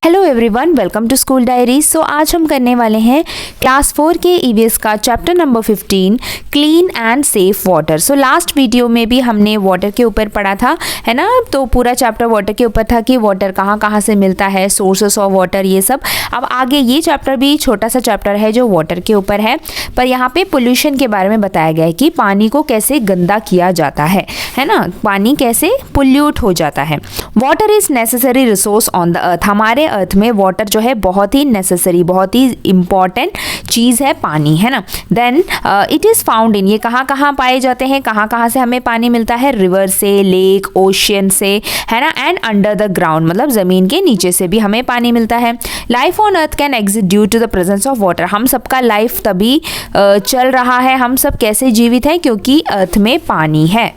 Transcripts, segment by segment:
Hello everyone, welcome to school diaries. So आज हम करने वाले हैं क्लास 4 के ईवीएस का chapter number 15 clean and safe water. So last video में भी हमने वाटर के ऊपर पढ़ा था, है ना। तो पूरा चैप्टर वाटर के ऊपर था कि वाटर कहाँ कहाँ से मिलता है, सोर्सेस ऑफ वाटर, ये सब। अब आगे ये चैप्टर भी छोटा सा चैप्टर है जो वाटर के ऊपर है, पर यहाँ पे पोल्यूशन के बारे में बताया गया है कि पानी को कैसे गंदा किया जाता है ना, पानी कैसे पोल्यूट हो जाता है। Water is necessary resource on the earth. हमारे अर्थ में वाटर जो है बहुत ही नेसेसरी, बहुत ही इंपॉर्टेंट चीज़ है पानी, है ना। Then it is found in, ये कहाँ कहाँ पाए जाते हैं, कहाँ कहाँ से हमें पानी मिलता है, रिवर से, लेक, ओशियन से, है ना, एंड अंडर द ग्राउंड, मतलब ज़मीन के नीचे से भी हमें पानी मिलता है। Life on earth can exist due to the presence of water. हम सबका लाइफ तभी चल रहा है, हम सब कैसे जीवित हैं, क्योंकि अर्थ में पानी है।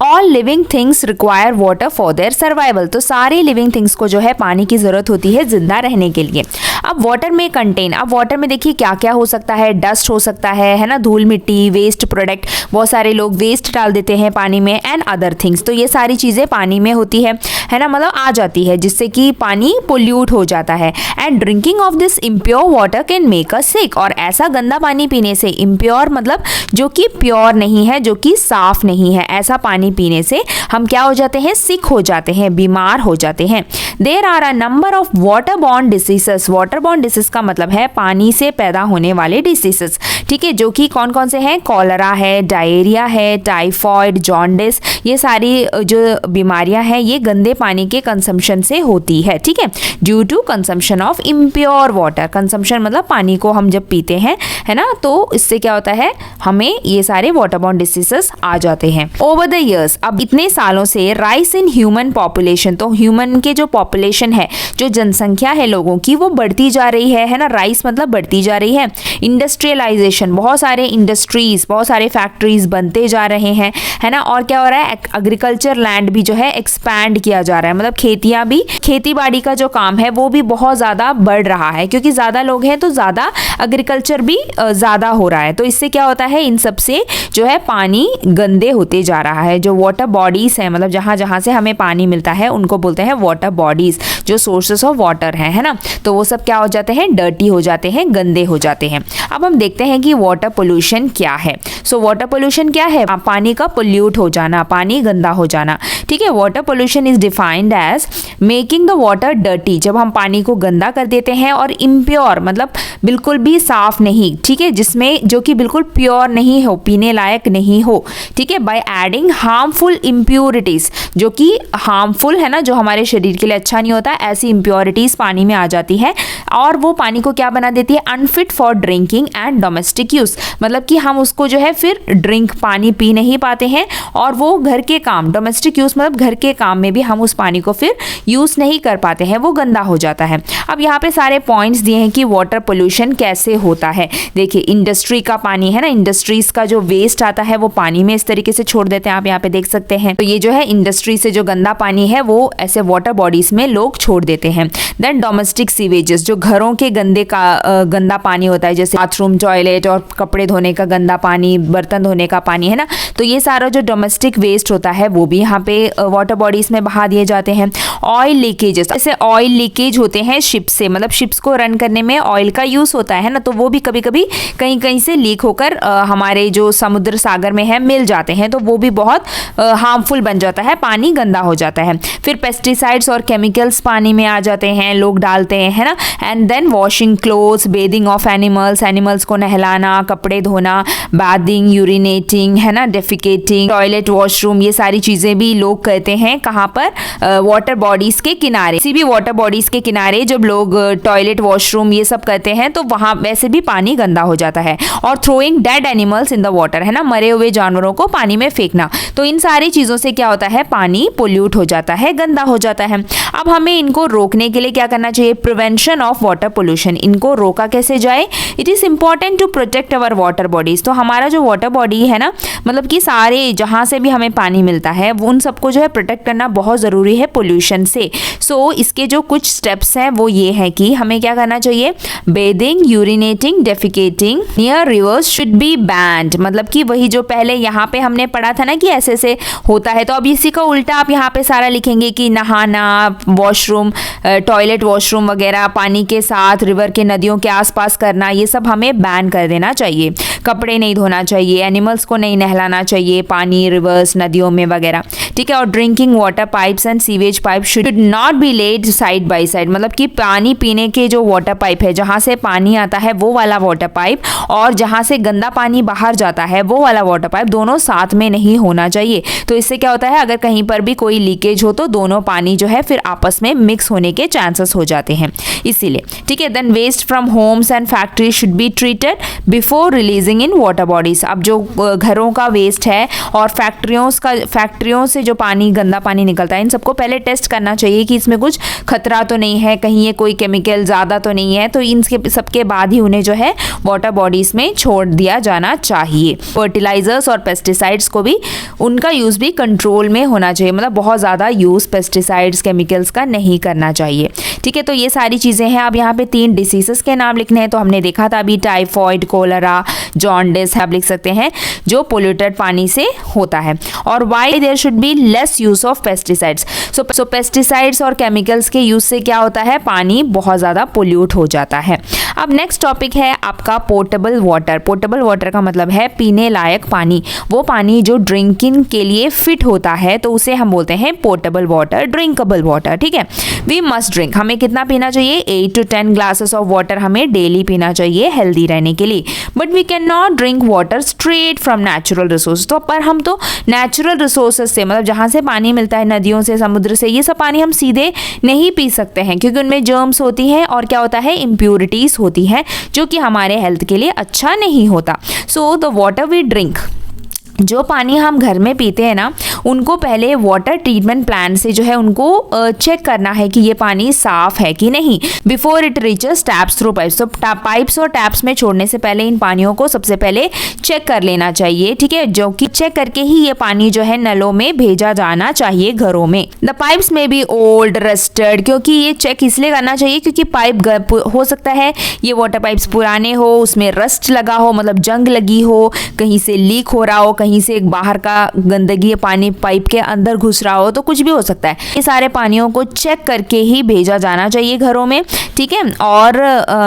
All living things require water for their survival. तो सारे लिविंग थिंग्स को जो है पानी की ज़रूरत होती है जिंदा रहने के लिए। अब वाटर में कंटेन, अब वाटर में देखिए क्या क्या हो सकता है, डस्ट हो सकता है ना, धूल मिट्टी, वेस्ट प्रोडक्ट, बहुत सारे लोग वेस्ट डाल देते हैं पानी में, एंड अदर थिंग्स। तो ये सारी चीज़ें पानी में होती है ना, मतलब आ जाती है, जिससे कि पानी पोल्यूट हो जाता है। And drinking of this impure water can make us sick. और ऐसा गंदा पानी पीने से, इम्प्योर मतलब जो कि प्योर नहीं है, जो कि साफ नहीं है, ऐसा पानी पीने से हम क्या हो जाते हैं, सिक हो जाते हैं, बीमार हो जाते हैं। There are a number of water borne diseases. Water borne disease का मतलब है पानी से पैदा होने वाले डिसीजेस, ठीक है, जो कि कौन कौन से हैं, कॉलरा है, डायरिया है, टाइफॉइड, जॉन्डिस, ये सारी जो बीमारियां हैं ये गंदे पानी के कंजम्पशन से होती है, ठीक है, due to consumption of impure water. Consumption मतलब पानी को हम जब पीते हैं, है ना, तो इससे क्या होता है, हमें ये सारे वाटर बॉर्न डिसीजेस आ जाते हैं। ओवर द ईयर्स, अब इतने सालों से राइस इन ह्यूमन पॉपुलेशन, तो ह्यूमन के जो पॉपुलेशन है, जो जनसंख्या है लोगों की, वो बढ़ती जा रही है ना, राइस मतलब बढ़ती जा रही है। इंडस्ट्रियलाइजेशन, बहुत सारे इंडस्ट्रीज, बहुत सारे फैक्ट्रीज बनते जा रहे हैं, है ना। और क्या हो रहा है, एग्रीकल्चर लैंड भी जो है एक्सपैंड किया जा रहा है, मतलब खेतियां भी, खेती बाड़ी का जो काम है वो भी बहुत ज़्यादा बढ़ रहा है, क्योंकि ज़्यादा लोग हैं तो ज़्यादा एग्रीकल्चर भी ज़्यादा हो रहा है। तो इससे क्या होता है, इन सब से जो है पानी गंदे होते जा रहा है। जो वाटर बॉडीज़ हैं, मतलब जहाँ जहाँ से हमें पानी मिलता है उनको बोलते हैं वाटर बॉडीज़, जो सोर्सेस ऑफ वाटर हैं, है ना। तो वो सब क्या हो जाते हैं, डर्टी हो जाते हैं, गंदे हो जाते हैं। अब हम देखते हैं कि वाटर पोल्यूशन क्या है। सो वाटर पोल्यूशन क्या है, पानी का पोल्यूट हो जाना, पानी गंदा हो जाना, ठीक है। Water pollution is defined as making the water dirty, जब हम पानी को गंदा कर देते हैं, और इम्प्योर मतलब बिल्कुल भी साफ नहीं, ठीक है, जिसमें जो कि बिल्कुल प्योर नहीं हो, पीने लायक नहीं हो, ठीक है, बाय एडिंग हार्मफुल इम्प्योरिटीज, जो कि हार्मफुल है ना, जो हमारे शरीर के लिए अच्छा नहीं होता, ऐसी इम्प्योरिटीज पानी में आ जाती है, और वो पानी को क्या बना देती है, unfit for drinking and domestic use, मतलब कि हम उसको जो है फिर ड्रिंक पानी पी नहीं पाते हैं, और वो घर के काम, डोमेस्टिक यूज मतलब घर के काम में भी हम उस पानी को फिर यूज नहीं कर पाते हैं, वो गंदा हो जाता है। अब यहाँ पे सारे पॉइंट्स दिए हैं कि वाटर पोल्यूशन कैसे होता है। देखिए, इंडस्ट्री का पानी है ना, इंडस्ट्रीज का जो वेस्ट आता है वो पानी में इस तरीके से छोड़ देते हैं, आप यहाँ पे देख सकते हैं। तो ये जो है इंडस्ट्री से जो गंदा पानी है वो ऐसे वाटर बॉडीज में लोग छोड़ देते हैं। देन डोमेस्टिक सीवेजेस, जो घरों के गंदा पानी होता है, जैसे बाथरूम, टॉयलेट और कपड़े धोने का गंदा पानी, बर्तन धोने का पानी, है ना, तो ये सारा जो डोमेस्टिक वेस्ट होता है वो भी यहाँ पे वाटर बॉडीज में बहा दिए जाते हैं। ऑयल लीकेजेस, जैसे ऑयल लीकेज होते हैं शिप से, मतलब शिप्स को रन करने में ऑयल का यूज होता है ना, तो वो भी कभी कभी कहीं कहीं से लीक होकर हमारे जो समुद्र सागर में है मिल जाते हैं, तो वो भी बहुत हार्मफुल बन जाता है, पानी गंदा हो जाता है। फिर पेस्टिसाइड्स और केमिकल्स पानी में आ जाते हैं, लोग डालते हैं, है ना। And then washing clothes, bathing of animals, animals को नहलाना, कपड़े धोना, बाथिंग, यूरिनेटिंग, है ना, डेफिकेटिंग, टॉयलेट, वॉशरूम, ये सारी चीजें भी लोग करते हैं कहाँ पर, वाटर बॉडीज के किनारे। किसी भी वाटर बॉडीज के किनारे जब लोग टॉयलेट, वॉशरूम ये सब करते हैं तो वहां वैसे भी पानी गंदा हो जाता है। और throwing dead animals in the water, है ना, मरे हुए जानवरों को पानी में फेंकना, तो इन सारी चीजों से क्या होता है, पानी पोल्यूट हो जाता है, गंदा हो जाता है। अब हमें इनको रोकने के लिए क्या करना चाहिए, प्रिवेंशन ऑफ वाटर पोल्यूशन, इनको रोका कैसे जाए। It is important to protect our water bodies, तो हमारा जो वाटर बॉडी है ना, मतलब कि सारे जहां से भी हमें पानी मिलता है वो उन सबको जो है प्रोटेक्ट करना बहुत जरूरी है पोल्यूशन से। सो इसके जो कुछ स्टेप्स हैं वो ये है कि हमें क्या करना चाहिए, bathing, urinating, defecating near rivers should be banned, मतलब कि वही जो पहले यहाँ पे हमने पढ़ा था ना कि ऐसे से होता है, तो अब इसी का उल्टा आप यहाँ पे सारा लिखेंगे कि नहाना, वॉशरूम वॉशरूम, टॉयलेट वॉशरूम वगैरह पानी के साथ रिवर के नदियों के आसपास करना, ये सब हमें बैन कर देना चाहिए। कपड़े नहीं धोना चाहिए, एनिमल्स को नहीं नहलाना चाहिए पानी रिवर्स नदियों में वगैरह, ठीक है। और drinking water pipes and sewage pipe should not be laid side by side, मतलब कि पानी पीने के जो वाटर पाइप है, जहाँ से पानी आता है वो वाला वाटर पाइप, और जहाँ से गंदा पानी बाहर जाता है वो वाला वाटर पाइप, दोनों साथ में नहीं होना चाहिए। तो इससे क्या होता है, अगर कहीं पर भी कोई लीकेज हो तो दोनों पानी जो है फिर आपस में मिक्स होने के चांसेस हो जाते हैं, इसीलिए, ठीक है। Then waste from homes and factories should be treated before releasing in water bodies. अब जो घरों का वेस्ट है और फैक्ट्रियों से जो पानी, गंदा पानी निकलता है, इन सबको पहले टेस्ट करना चाहिए कि इसमें कुछ खतरा तो नहीं है, कहीं ये कोई केमिकल ज़्यादा तो नहीं है, तो इन सबके बाद ही उन्हें जो है वाटर बॉडीज में छोड़ दिया जाना चाहिए। फर्टिलाइजर्स और पेस्टिसाइड्स को भी, उनका यूज़ भी कंट्रोल में होना चाहिए, मतलब बहुत ज़्यादा यूज़ पेस्टिसाइड्स केमिकल्स का नहीं करना चाहिए, ठीक है। तो ये सारी चीज़ें हैं। अब यहाँ पे 3 डिसीज़ेस के नाम लिखने हैं, तो हमने देखा था अभी टाइफॉइड, कोलेरा, जॉन्डिस, आप लिख सकते हैं, जो पोल्यूटेड पानी से होता है। और why there should be less use of pesticides. So pesticides और केमिकल्स के यूज से क्या होता है, पानी बहुत ज़्यादा पोल्यूट हो जाता है। अब नेक्स्ट टॉपिक है आपका पोर्टेबल वाटर। पोर्टेबल वाटर का मतलब है पीने लायक पानी, वो पानी जो ड्रिंकिंग के लिए फिट होता है, तो उसे हम बोलते हैं पोर्टेबल वाटर, ड्रिंकेबल वाटर, ठीक है। वी मस्ट ड्रिंक, हमें कितना पीना चाहिए, 8 to 10 ग्लासेस ऑफ वाटर हमें डेली पीना चाहिए हेल्दी रहने के लिए। But we can not drink water straight from natural resource. तो पर हम तो नेचुरल रिसोर्सेज से, मतलब जहाँ से पानी मिलता है, नदियों से, समुद्र से, ये सब पानी हम सीधे नहीं पी सकते हैं, क्योंकि उनमें जर्म्स होती हैं और क्या होता है, इम्प्यूरिटीज़ होती हैं, जो कि हमारे हेल्थ के लिए अच्छा नहीं होता। So the water we drink, जो पानी हम घर में पीते हैं ना, उनको पहले वाटर ट्रीटमेंट प्लांट से जो है उनको चेक करना है कि ये पानी साफ है कि नहीं, before it reaches taps through pipes. तो पाइप्स और टैप्स में छोड़ने से पहले इन पानियों को सबसे पहले चेक कर लेना चाहिए, ठीक है, जो कि चेक करके ही ये पानी जो है नलों में भेजा जाना चाहिए घरों में। द पाइप्स में भी ओल्ड, रस्टेड, क्योंकि ये चेक इसलिए करना चाहिए क्योंकि पाइप हो सकता है ये वाटर पाइप्स पुराने हो, उसमें रस्ट लगा हो, मतलब जंग लगी हो, कहीं से लीक हो रहा हो, कहीं से एक बाहर का गंदगी पानी पाइप के अंदर घुस रहा हो, तो कुछ भी हो सकता है। ये सारे पानियों को चेक करके ही भेजा जाना चाहिए घरों में, ठीक है, और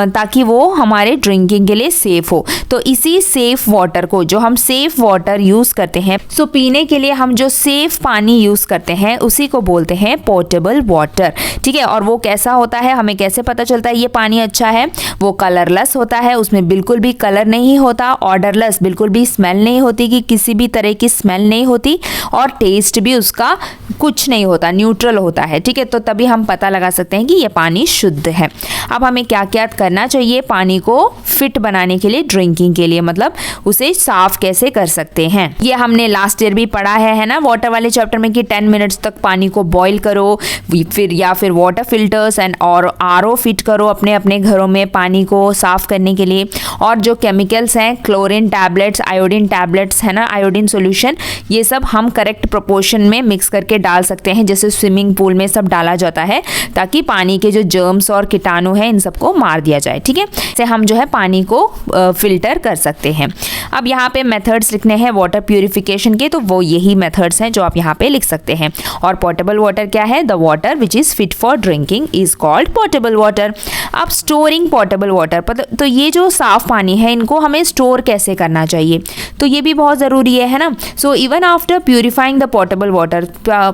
ताकि वो हमारे ड्रिंकिंग के लिए सेफ हो। तो इसी सेफ वाटर को, जो हम सेफ वाटर यूज करते हैं, सो पीने के लिए हम जो सेफ पानी यूज करते हैं उसी को बोलते हैं पोर्टेबल वाटर, ठीक है। और वो कैसा होता है, हमें कैसे पता चलता है ये पानी अच्छा है, वो कलरलेस होता है, उसमें बिल्कुल भी कलर नहीं होता, ऑर्डरलेस, बिल्कुल भी स्मेल नहीं होती, कि किसी भी तरह की स्मेल नहीं होती, और टेस्ट भी उसका कुछ नहीं होता, न्यूट्रल होता है, ठीक है। तो तभी हम पता लगा सकते हैं कि ये पानी शुद्ध है। अब हमें क्या क्या करना चाहिए पानी को फिट बनाने के लिए, ड्रिंकिंग के लिए, मतलब उसे साफ कैसे कर सकते हैं, ये हमने लास्ट ईयर भी पढ़ा है ना, वाटर वाले चैप्टर में, कि 10 मिनट्स तक पानी को बॉईल करो, फिर वाटर फिल्टर्स एंड और RO फिट करो अपने अपने घरों में पानी को साफ करने के लिए। और जो केमिकल्स हैं, क्लोरीन टैबलेट्स, आयोडीन टैबलेट्स है ना, आयोडीन सॉल्यूशन, ये सब हम करेक्ट प्रोपोर्शन में मिक्स करके डाल सकते हैं, जैसे स्विमिंग पूल में सब डाला जाता है, ताकि पानी के जो जर्म्स और कीटाणु हैं इन सबको मार दिया जाए, ठीक है। इससे हम जो है पानी को फिल्टर कर सकते हैं। अब यहाँ पे मेथड्स लिखने हैं वाटर प्यूरिफिकेशन के, तो वो यही मेथड्स हैं जो आप यहाँ पे लिख सकते हैं। और पोर्टेबल वाटर क्या है, the water which is fit for drinking is called portable water. अब स्टोरिंग पोर्टेबल वाटर, तो ये जो साफ पानी है इनको हमें स्टोर कैसे करना चाहिए, तो ये भी बहुत ज़रूरी है ना। So even after purifying the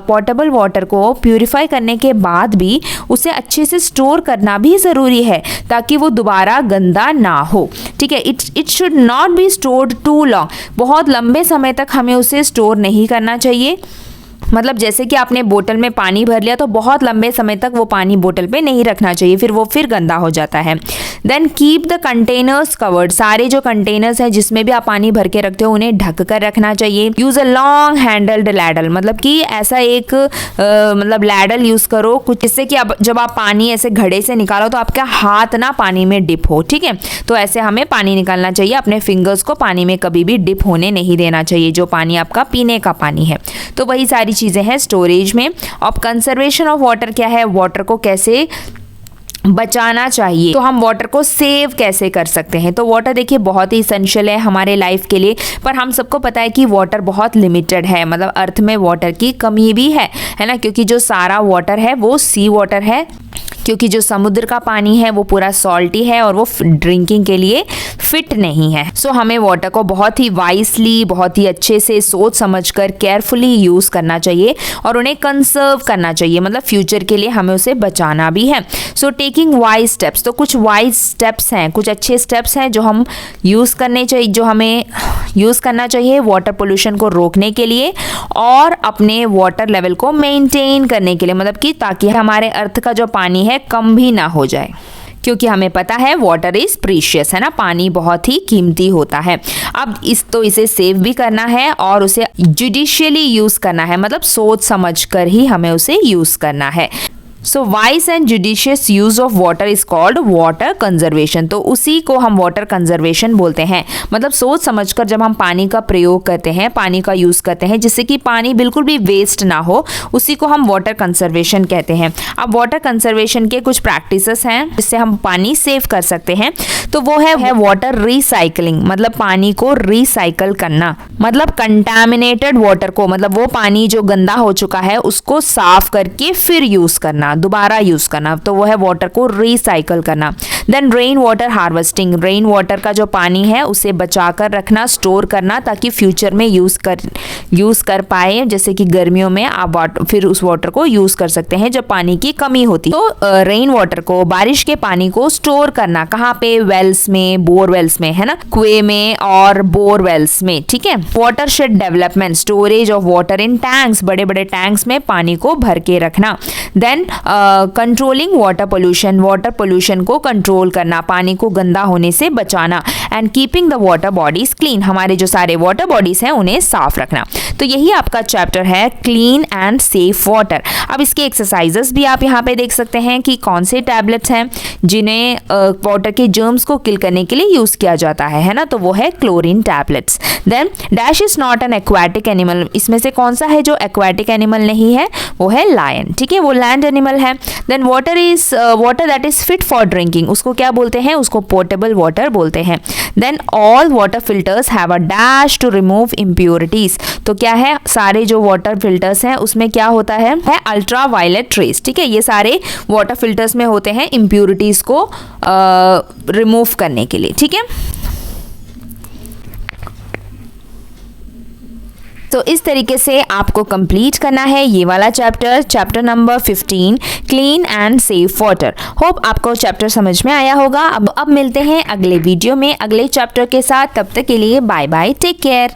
portable water को प्यूरिफाई करने के बाद भी उसे अच्छे से स्टोर करना भी ज़रूरी है, ताकि वो दोबारा गंदा ना हो, ठीक है। It should not be stored too long, बहुत लंबे समय तक हमें उसे स्टोर नहीं करना चाहिए। मतलब जैसे कि आपने बोतल में पानी भर लिया, तो बहुत लंबे समय तक वो पानी बोतल पे नहीं रखना चाहिए, फिर वो गंदा हो जाता है। Then keep the containers covered, सारे जो कंटेनर्स हैं जिसमें भी आप पानी भर के रखते हो उन्हें ढक कर रखना चाहिए। Use a long handled ladle, मतलब कि ऐसा एक मतलब लैडल यूज़ करो कुछ, जिससे कि जब आप पानी ऐसे घड़े से निकालो तो आपका हाथ ना पानी में डिप हो, ठीक है। तो ऐसे हमें पानी निकालना चाहिए, अपने फिंगर्स को पानी में कभी भी डिप होने नहीं देना चाहिए, जो पानी आपका पीने का पानी है। तो वही सारी चीज़ें हैं स्टोरेज में। अब कंजर्वेशन ऑफ वाटर क्या है, वाटर को कैसे बचाना चाहिए। तो हम वाटर को सेव कैसे कर सकते हैं? तो वाटर देखिए बहुत ही इसेंशियल है हमारे लाइफ के लिए, पर हम सबको पता है कि वाटर बहुत लिमिटेड है, मतलब अर्थ में वाटर की कमी भी है ना, क्योंकि जो सारा वाटर है वो सी वाटर है, क्योंकि जो समुद्र का पानी है वो पूरा सॉल्टी है और वो ड्रिंकिंग के लिए फिट नहीं है। सो हमें वाटर को बहुत ही वाइसली, बहुत ही अच्छे से सोच समझकर केयरफुली यूज़ करना चाहिए और उन्हें कंजर्व करना चाहिए, मतलब फ्यूचर के लिए हमें उसे बचाना भी है। सो टेकिंग वाइज स्टेप्स, तो कुछ वाइज स्टेप्स हैं, कुछ अच्छे स्टेप्स हैं जो हम यूज़ करने चाहिए, जो हमें यूज़ करना चाहिए वाटर पोल्यूशन को रोकने के लिए और अपने वाटर लेवल को मेंटेन करने के लिए, मतलब कि ताकि हमारे अर्थ का जो पानी है कम भी ना हो जाए, क्योंकि हमें पता है वाटर इज प्रीशियस है ना, पानी बहुत ही कीमती होता है। अब इसे सेव भी करना है और उसे जुडिशियली यूज़ करना है, मतलब सोच समझ कर ही हमें उसे यूज़ करना है। So wise and judicious use of water is called water conservation, तो उसी को हम वाटर कंजर्वेशन बोलते हैं, मतलब सोच समझकर जब हम पानी का प्रयोग करते हैं, पानी का यूज़ करते हैं जिससे कि पानी बिल्कुल भी वेस्ट ना हो, उसी को हम वाटर कंजर्वेशन कहते हैं। अब वाटर कंजर्वेशन के कुछ प्रैक्टिसेस हैं जिससे हम पानी सेव कर सकते हैं, तो वो है वाटर रिसाइकलिंग, मतलब पानी को रिसाइकल करना, मतलब कंटामिनेटेड वाटर को, मतलब वो पानी जो गंदा हो चुका है उसको साफ करके फिर यूज़ करना, दोबारा यूज करना, तो वो है वाटर को रिसाइकल करना। Then rain water harvesting, rain water का जो पानी है उसे बचाकर रखना, स्टोर करना, ताकि फ्यूचर में यूज कर पाए, जैसे कि गर्मियों में आप फिर उस वाटर को यूज कर सकते हैं जब पानी की कमी होती। तो रेन वाटर को, बारिश के पानी को स्टोर करना कहाँ पे? वेल्स में, बोरवेल्स में, है ना, कुएं में और बोरवेल्स में, ठीक है। Water shade development, storage of water in tanks, बड़े बड़े टैंक्स में पानी को भर के रखना। देन कंट्रोलिंग वाटर पोल्यूशन को कंट्रोल करना, पानी को गंदा होने से बचाना। And keeping the water bodies clean, हमारे जो सारे वाटर बॉडीज हैं उन्हें साफ रखना। तो यही आपका चैप्टर है क्लीन एंड सेफ वाटर। अब इसके एक्सरसाइजेस भी आप यहाँ पे देख सकते हैं कि कौन से टैबलेट्स हैं जिन्हें वाटर के जर्म्स को किल करने के लिए यूज किया जाता है ना, तो वो है chlorine tablets. Then dash is not an aquatic animal, इसमें से कौन सा है जो एक्वाटिक एनिमल नहीं है? वो है लायन, ठीक है, वो लैंड एनिमल है। Then water that is fit for drinking, उसको क्या बोलते हैं? उसको पोर्टेबल वाटर बोलते हैं। Then all water filters have a dash to remove impurities, तो क्या है? सारे जो वाटर फिल्टर्स हैं उसमें क्या होता है अल्ट्रा वायलेट रेज, ठीक है, ये सारे वाटर फिल्टर्स में होते हैं इम्प्योरिटीज को रिमूव करने के लिए, ठीक है। तो इस तरीके से आपको कंप्लीट करना है ये वाला chapter number 15 clean and safe water. Hope आपको चैप्टर समझ में आया होगा। अब मिलते हैं अगले वीडियो में अगले चैप्टर के साथ, तब तक के लिए बाय बाय, टेक केयर।